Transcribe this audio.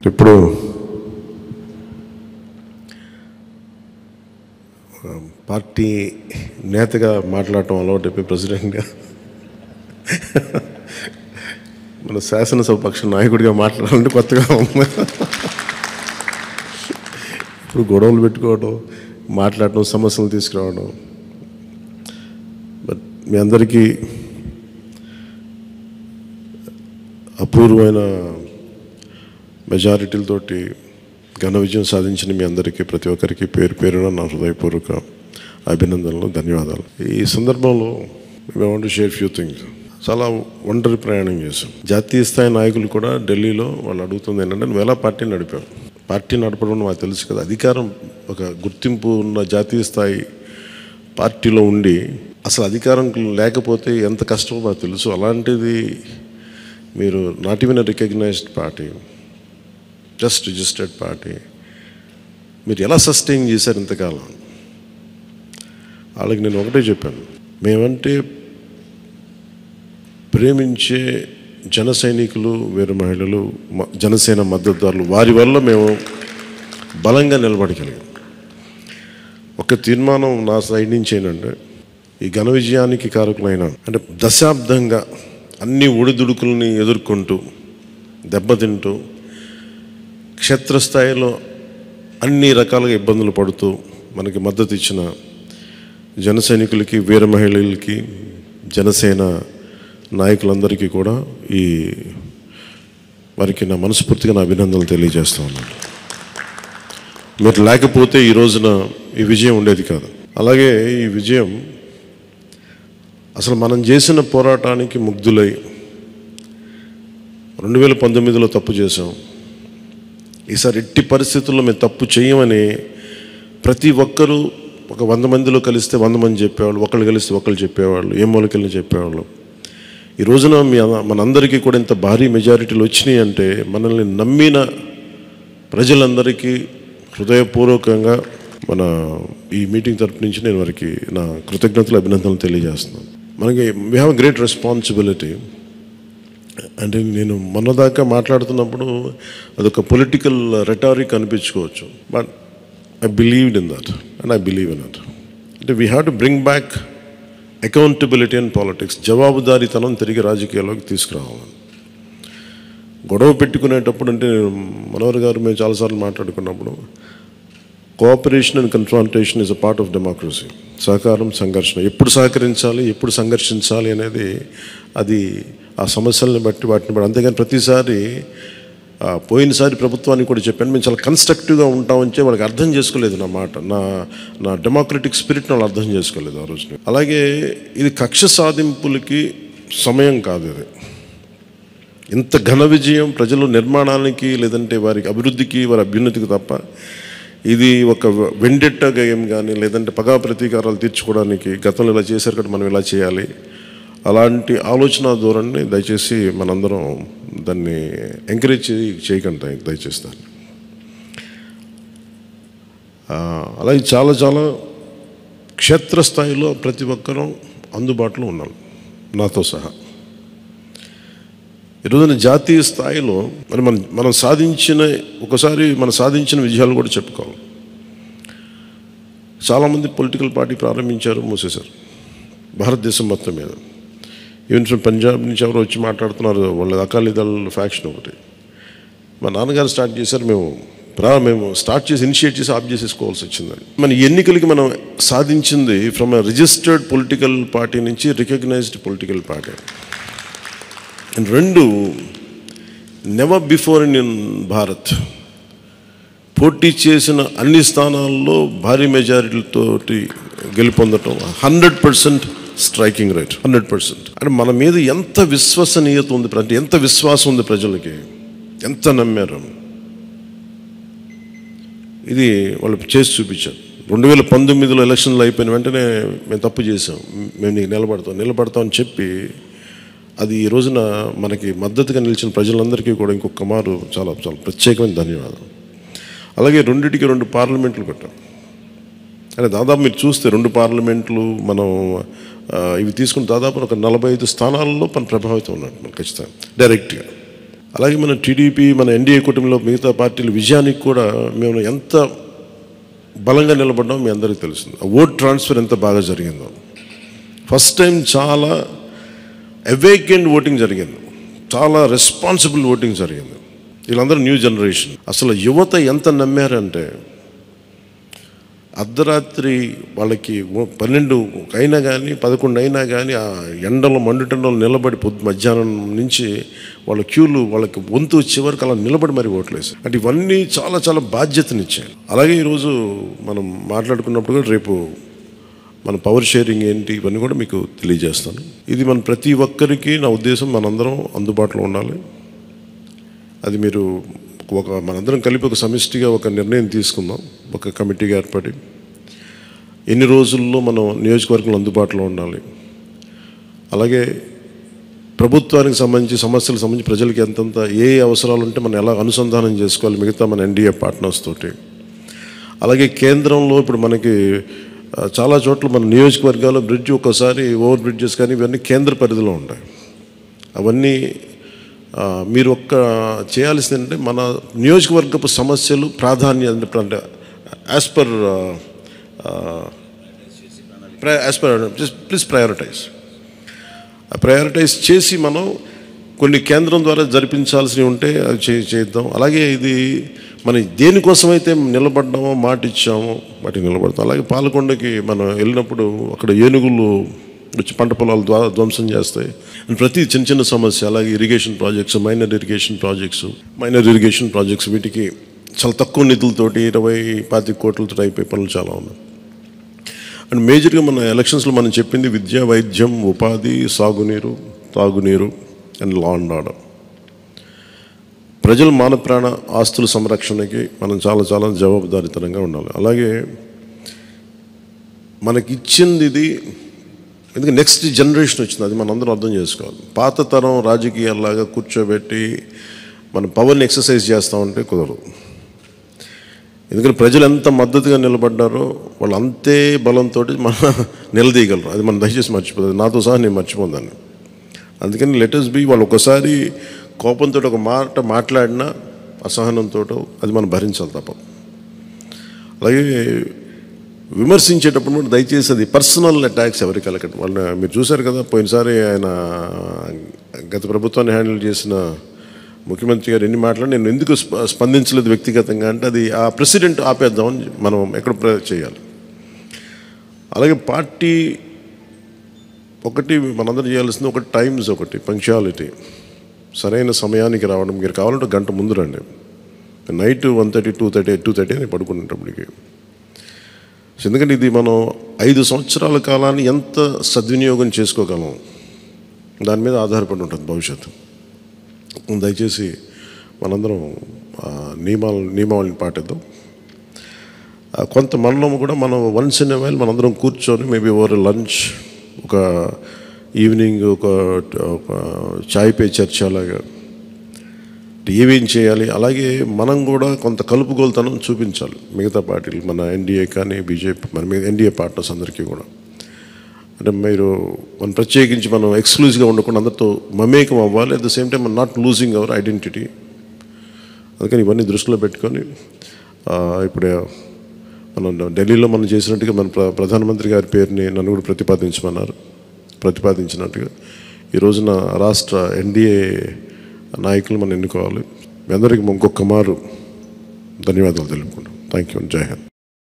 ఇప్పుడు పార్టీ నేతగా మాట్లాడటం అలవాటు ప్రెసిడెంట్గా మన శాసనసభ పక్ష నాయకుడిగా మాట్లాడాలంటే కొత్తగా ఉంది. ఇప్పుడు గొడవలు పెట్టుకోవడం, మాట్లాడటం, సమస్యలు తీసుకురావడం. బట్ మీ అందరికీ అపూర్వమైన మెజారిటీలతోటి ఘన విజయం సాధించిన మీ అందరికీ, ప్రతి ఒక్కరికి పేరు పేరున నా హృదయపూర్వక అభినందనలు, ధన్యవాదాలు. ఈ సందర్భంలో I want to share few things. చాలా ఒంటరి ప్రయాణం చేశాం. జాతీయ స్థాయి నాయకులు కూడా ఢిల్లీలో వాళ్ళు అడుగుతుంది ఏంటంటే, నువ్వు ఎలా పార్టీ నడిపావు? పార్టీ నడపడం మాకు తెలుసు కదా, అధికారం ఒక గుర్తింపు ఉన్న జాతీయ స్థాయి పార్టీలో ఉండి అసలు అధికారం లేకపోతే ఎంత కష్టమో మాకు తెలుసు. అలాంటిది మీరు not even recognized party, just registered party, మీరు ఎలా సస్టైన్ చేశారు ఇంతకాలం? వాళ్ళకి నేను ఒకటే చెప్పాను, మేమంటే ప్రేమించే జన సైనికులు, వీర మహిళలు, జనసేన మద్దతుదారులు, వారి వల్ల మేము బలంగా నిలబడగలిగాం. ఒక తీర్మానం నా సైడ్ నుంచి ఏంటంటే, ఈ ఘన విజయానికి కారకులైన అంటే దశాబ్దంగా అన్ని ఒడిదుడుకుల్ని ఎదుర్కొంటూ దెబ్బతింటూ క్షేత్రస్థాయిలో అన్ని రకాలుగా ఇబ్బందులు పడుతూ మనకి మద్దతు ఇచ్చిన జన సైనికులకి, వీర మహిళలకి, జనసేన నాయకులందరికీ కూడా వారికి నా మనస్ఫూర్తిగా నా అభినందనలు తెలియజేస్తూ ఉన్నాను. మీరు లేకపోతే ఈ రోజున ఈ విజయం ఉండేది కాదు. అలాగే ఈ విజయం అసలు మనం చేసిన పోరాటానికి ముగ్ధులై 2019లో తప్పు చేసాం, ఈసారి ఎట్టి పరిస్థితుల్లో మేము తప్పు చేయమని ప్రతి ఒక్కరూ ఒక 100 మందిలో కలిస్తే 100 మంది చెప్పేవాళ్ళు, ఒకళ్ళు కలిస్తే ఒకళ్ళు చెప్పేవాళ్ళు, ఏ మూలకెళ్ళి చెప్పేవాళ్ళు. ఈ రోజున మనందరికీ కూడా ఇంత భారీ మెజారిటీలు వచ్చినాయి అంటే మనల్ని నమ్మిన ప్రజలందరికీ హృదయపూర్వకంగా మన ఈ మీటింగ్ తరపు నుంచి నేను వారికి నా కృతజ్ఞతలు, అభినందనలు తెలియజేస్తున్నాను. మనకి వీ హ్యావ్ గ్రేట్ రెస్పాన్సిబిలిటీ. అంటే నేను మొన్నదాకా మాట్లాడుతున్నప్పుడు అదొక పొలిటికల్ రెటారిక్ అనిపించుకోవచ్చు, but I believed in that and I believe in that. అంటే we have to bring back accountability and politics. జవాబుదారీతనం తిరిగి రాజకీయాల్లోకి తీసుకురావాలి. గొడవ పెట్టుకునేటప్పుడు అంటే మనోహర్ గారు మేము చాలాసార్లు మాట్లాడుకున్నప్పుడు, cooperation and confrontation is a part of democracy. సహకారం, సంఘర్షణ, ఎప్పుడు సహకరించాలి, ఎప్పుడు సంఘర్షించాలి అనేది అది ఆ సమస్యలను బట్టి వాటిని బట్టి. అంతేగాని ప్రతిసారి పోయినసారి ప్రభుత్వానికి కూడా చెప్పాను, మేము చాలా కన్స్ట్రక్టివ్గా ఉంటామని చెప్పి వాళ్ళకి అర్థం చేసుకోలేదు నా మాట, నా డెమోక్రటిక్ స్పిరిట్ని వాళ్ళు అర్థం చేసుకోలేదు ఆ రోజున. అలాగే ఇది కక్ష సాధింపులకి సమయం కాదు. ఇది ఇంత ఘన విజయం ప్రజల నిర్మాణానికి, లేదంటే వారికి అభివృద్ధికి, వారి అభ్యున్నతికి తప్ప ఇది ఒక వెండెట్ట గేయం కానీ, లేదంటే పగా ప్రతీకారాలు తీర్చుకోవడానికి గతంలో ఇలా చేశారు కదా మనం ఇలా చేయాలి, అలాంటి ఆలోచన ధోరణిని దయచేసి మనందరం దాన్ని ఎంకరేజ్ చేయకండి దయచేసి దాన్ని. అలాగే చాలా చాలా క్షేత్రస్థాయిలో ప్రతి ఒక్కరూ అందుబాటులో ఉన్నాం, నాతో సహా. ఈరోజున జాతీయ స్థాయిలో మరి మనం సాధించిన విజయాలు కూడా చెప్పుకోవాలి. చాలామంది పొలిటికల్ పార్టీ ప్రారంభించారు, మూసేశారు భారతదేశం మొత్తం మీద. ఈవెన్ ఫ్రమ్ పంజాబ్ నుంచి ఎవరో వచ్చి మాట్లాడుతున్నారు, వాళ్ళ అకాలీదళ్ ఫ్యాక్షన్ ఒకటి. మా నాన్నగారు స్టార్ట్ చేశారు, మేము స్టార్ట్ చేసి ఇనిషియేట్ చేసి ఆఫ్ చేసేసుకోవాల్సి వచ్చిందని. మన ఎన్నికలకి మనం సాధించింది from a registered political party నుంచి రికగ్నైజ్డ్ పొలిటికల్ పార్టీ. అండ్ రెండు, నెవర్ బిఫోర్ ఇన్ భారత్ పోటీ చేసిన అన్ని స్థానాల్లో భారీ మెజారిటీలతోటి గెలుపొందటం 100% స్ట్రైకింగ్ రేట్, 100%. అంటే మన మీద ఎంత విశ్వసనీయత ఉంది, అంటే ఎంత విశ్వాసం ఉంది ప్రజలకి, ఎంత నమ్మారు, ఇది వాళ్ళు చేసి చూపించారు. 2019లో ఎలక్షన్లు అయిపోయిన వెంటనే మేము తప్పు చేసాం, మేము నీకు నిలబడతామని చెప్పి అది ఈ రోజున మనకి మద్దతుగా నిలిచిన ప్రజలందరికీ కూడా ఇంకొక మారు చాలా చాలా ప్రత్యేకమైన ధన్యవాదాలు. అలాగే 2 పార్లమెంట్లు కట్టాం. అంటే దాదాపు మీరు చూస్తే 2 పార్లమెంట్లు మనం ఇవి తీసుకుని దాదాపు ఒక 45 స్థానాల్లో మనం ప్రభావితం ఉన్నట్టు ఖచ్చితంగా డైరెక్ట్గా. అలాగే మన టీడీపీ, మన ఎన్డీఏ కూటమిలో మిగతా పార్టీల విజయానికి కూడా మేము ఎంత బలంగా నిలబడ్డామో మీ అందరికీ తెలిసింది. ఓట్ ట్రాన్స్ఫర్ ఎంత బాగా జరిగిందో. ఫస్ట్ టైం చాలా అవేకెండ్ ఓటింగ్ జరిగింది, చాలా రెస్పాన్సిబుల్ ఓటింగ్ జరిగింది. వీళ్ళందరూ న్యూ జనరేషన్. అసలు యువత ఎంత నమ్మారంటే అర్ధరాత్రి వాళ్ళకి 12 అయినా కానీ 11 అయినా కానీ ఆ ఎండలో మండుటెండలో నిలబడి మధ్యాహ్నం నుంచి వాళ్ళ క్యూలు వాళ్ళకి వంతు వచ్చే వరకు అలా నిలబడి మరి ఓట్లేసారు. అంటే ఇవన్నీ చాలా చాలా బాధ్యతనిచ్చాయి. అలాగే ఈరోజు మనం మాట్లాడుకున్నప్పుడు కూడా రేపు మన పవర్ షేరింగ్ ఏంటి ఇవన్నీ కూడా మీకు తెలియజేస్తాను. ఇది మన ప్రతి ఒక్కరికి నా ఉద్దేశం మనందరం అందుబాటులో ఉండాలి. అది మీరు మనందరం కలిపి ఒక సమిష్టిగా ఒక నిర్ణయం తీసుకుందాం, ఒక కమిటీగా ఏర్పడి ఎన్ని రోజుల్లో మనం నియోజకవర్గంలో అందుబాటులో ఉండాలి. అలాగే ప్రభుత్వానికి సంబంధించి సమస్యలకు సంబంధించి ప్రజలకి ఎంతంత ఏ అవసరాలు ఉంటే మనం ఎలా అనుసంధానం చేసుకోవాలి మిగతా మన ఎన్డీఏ పార్ట్నర్స్ తోటి. అలాగే కేంద్రంలో ఇప్పుడు మనకి చాలా చోట్ల మన నియోజకవర్గాల్లో బ్రిడ్జ్ ఒక్కోసారి ఓవర్ బ్రిడ్జెస్ కానీ ఇవన్నీ కేంద్ర పరిధిలో ఉంటాయి. అవన్నీ మీరు చేయాల్సింది ఏంటంటే మన నియోజకవర్గపు సమస్యలు ప్రాధాన్యత అంటే యాజ్ పర్ ప్లీజ్ ప్రయారిటైజ్ చేసి మనం కొన్ని కేంద్రం ద్వారా జరిపించాల్సినవి ఉంటే అది చేద్దాం. అలాగే ఇది మనం దేనికోసమైతే నిలబడ్డామో మాట ఇచ్చామో వాటికి నిలబడతాం. అలాగే పాలకొండకి మనం వెళ్ళినప్పుడు అక్కడ ఏనుగులు వచ్చి పంట పొలాలు ధ్వంసం చేస్తాయి. ప్రతి చిన్న చిన్న సమస్య. అలాగే irrigation projects, minor irrigation projects వీటికి చాలా తక్కువ నిధులతోటి 20-25 కోట్లతో అయిపోయే పనులు చాలా ఉన్నాయి. అండ్ మేజర్గా మన ఎలక్షన్స్లో మనం చెప్పింది విద్య, వైద్యం, ఉపాధి, సాగునీరు, తాగునీరు అండ్ లా అండ్ ఆర్డర్. ప్రజల మాన ప్రాణ ఆస్తుల సంరక్షణకి మనం చాలా చాలా జవాబుదారీతనంగా ఉండాలి. అలాగే మనకిచ్చింది ఇది ఎందుకంటే నెక్స్ట్ జనరేషన్ వచ్చింది, అది మనందరం అర్థం చేసుకోవాలి. పాత తరం రాజకీయాల్లాగా కూర్చోబెట్టి మనం పవర్ని ఎక్సర్సైజ్ చేస్తామంటే కుదరదు. ఎందుకంటే ప్రజలు ఎంత మద్దతుగా నిలబడ్డారో వాళ్ళు అంతే బలంతో మనం నిలదీయగలరు. అది మనం దయచేసి మర్చిపోతుంది. నాతో సహా నేను మర్చిపోదాన్ని. అందుకని లెటర్స్ బి వాళ్ళు ఒకసారి కోపంతో ఒక మాట మాట్లాడినా అసహనంతో అది మనం భరించాలి తప్ప. అలాగే విమర్శించేటప్పుడు కూడా దయచేసి అది పర్సనల్ అటాక్స్ ఎవరికి కలగండి. వాళ్ళని మీరు చూశారు కదా, పోయినసారి ఆయన గత ప్రభుత్వాన్ని హ్యాండిల్ చేసిన ముఖ్యమంత్రి గారు ఎన్ని మాట్లాడి నేను ఎందుకు స్పందించలేదు వ్యక్తిగతంగా అంటే అది ఆ ప్రెసిడెంట్ ఆపేద్దామని మనం ఎక్కడ చేయాలి. అలాగే పార్టీ మనందరం చేయాల్సింది టైమ్స్, పంక్చువాలిటీ, సరైన సమయానికి రావడం. మీరు కావాలంటే గంట ముందు రండి. నైట్ 1:30, 2:30 అని పడుకునేటప్పటికి. ఎందుకంటే ఇది మనం 5 సంవత్సరాల కాలాన్ని ఎంత సద్వినియోగం చేసుకోగలం దాని మీద ఆధారపడి ఉంటుంది భవిష్యత్తు. దయచేసి మనందరం నియమావళిని పాటిద్దాం. కొంత మనలో కూడా మనం వన్స్ ఇన్ ఎ వైల్ మనందరం కూర్చొని మేబీ ఓవర్ లంచ్, ఒక ఈవినింగ్ ఒక చాయ్ పే చర్చ లాగా ఏమేం చేయాలి. అలాగే మనం కూడా కొంత కలుపుగోలుతనం చూపించాలి మిగతా పార్టీలు, మన ఎన్డీఏ కానీ బీజేపీ, మన ఎన్డీఏ పార్ట్నర్స్ అందరికీ కూడా. అంటే మనం ప్రత్యేకించి మనం ఎక్స్క్లూజివ్గా ఉండకుండా అందరితో మమేకం అవ్వాలి. At the same time not losing our identity. అందుకని ఇవన్నీ దృష్టిలో పెట్టుకొని ఇప్పుడు మనం ఢిల్లీలో మనం చేసినట్టుగా మన ప్రధానమంత్రి గారి పేరుని నన్ను కూడా ప్రతిపాదించినట్టుగా ఈ రోజున రాష్ట్ర ఎన్డీఏ నాయకులు మనం ఎన్నుకోవాలి. మీ అందరికీ ఇంకొక మారు ధన్యవాదాలు తెలుపుకుంటాం. Thank you. జై హింద్.